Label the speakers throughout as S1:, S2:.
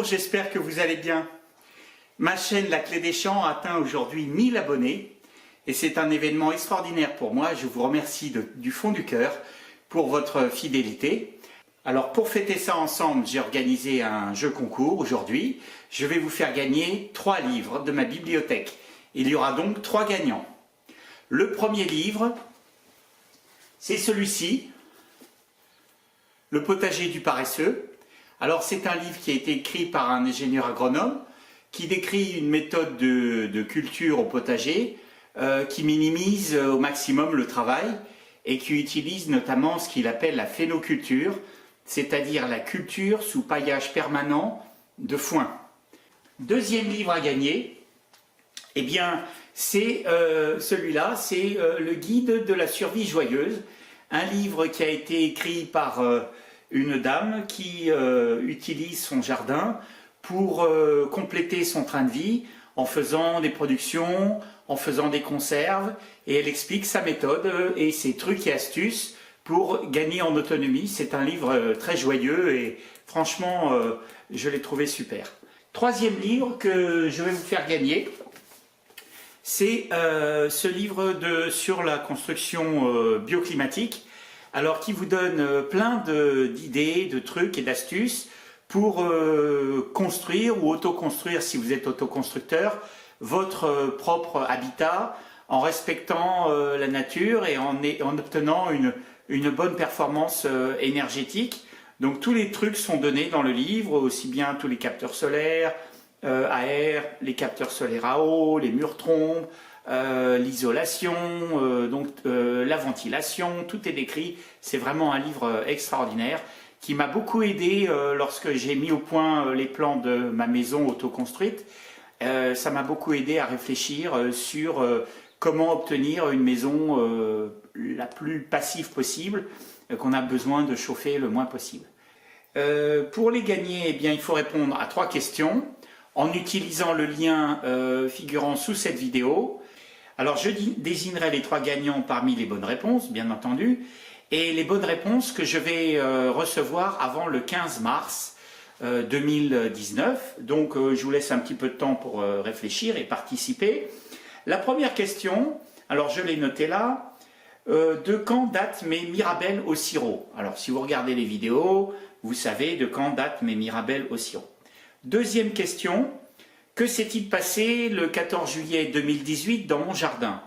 S1: j'espère que vous allez bien. Ma chaîne La Clé des Champs atteint aujourd'hui 1000 abonnés et c'est un événement extraordinaire pour moi. Je vous remercie du fond du cœur pour votre fidélité. Alors pour fêter ça ensemble, j'ai organisé un jeu concours aujourd'hui. Je vais vous faire gagner 3 livres de ma bibliothèque. Il y aura donc 3 gagnants. Le premier livre, c'est celui-ci, Le potager du paresseux. Alors c'est un livre qui a été écrit par un ingénieur agronome qui décrit une méthode de culture au potager qui minimise au maximum le travail et qui utilise notamment ce qu'il appelle la phénoculture, c'est-à-dire la culture sous paillage permanent de foin. Deuxième livre à gagner, eh bien c'est celui-là, c'est le guide de la survie joyeuse, un livre qui a été écrit par une dame qui utilise son jardin pour compléter son train de vie en faisant des productions, en faisant des conserves, et elle explique sa méthode et ses trucs et astuces pour gagner en autonomie. C'est un livre très joyeux et franchement je l'ai trouvé super. Troisième livre que je vais vous faire gagner, c'est ce livre sur la construction bioclimatique, alors qui vous donne plein d'idées, de trucs et d'astuces pour construire ou autoconstruire, si vous êtes autoconstructeur, votre propre habitat en respectant la nature et en obtenant une bonne performance énergétique. Donc tous les trucs sont donnés dans le livre, aussi bien tous les capteurs solaires à air, les capteurs solaires à eau, les murs trompes, l'isolation, la ventilation, tout est décrit. C'est vraiment un livre extraordinaire qui m'a beaucoup aidé lorsque j'ai mis au point les plans de ma maison autoconstruite. Ça m'a beaucoup aidé à réfléchir sur comment obtenir une maison la plus passive possible, qu'on a besoin de chauffer le moins possible. Pour les gagner, eh bien, il faut répondre à 3 questions en utilisant le lien figurant sous cette vidéo. Alors je désignerai les 3 gagnants parmi les bonnes réponses, bien entendu, et les bonnes réponses que je vais recevoir avant le 15 mars 2019. Donc je vous laisse un petit peu de temps pour réfléchir et participer. La première question, alors je l'ai notée là, de quand datent mes mirabelles au sirop? Alors si vous regardez les vidéos, vous savez de quand datent mes mirabelles au sirop. Deuxième question, que s'est-il passé le 14 juillet 2018 dans mon jardin?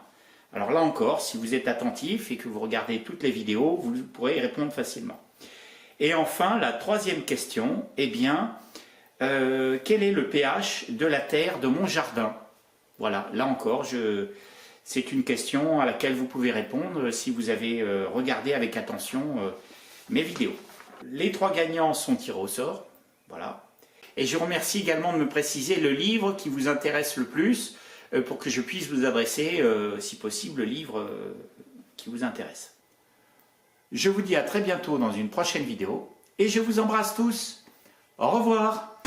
S1: Alors là encore, si vous êtes attentif et que vous regardez toutes les vidéos, vous pourrez y répondre facilement. Et enfin, la troisième question, eh bien, quel est le pH de la terre de mon jardin? Voilà, là encore, c'est une question à laquelle vous pouvez répondre si vous avez regardé avec attention mes vidéos. Les 3 gagnants sont tirés au sort, voilà. Et je remercie également de me préciser le livre qui vous intéresse le plus pour que je puisse vous adresser, si possible, le livre qui vous intéresse. Je vous dis à très bientôt dans une prochaine vidéo et je vous embrasse tous. Au revoir.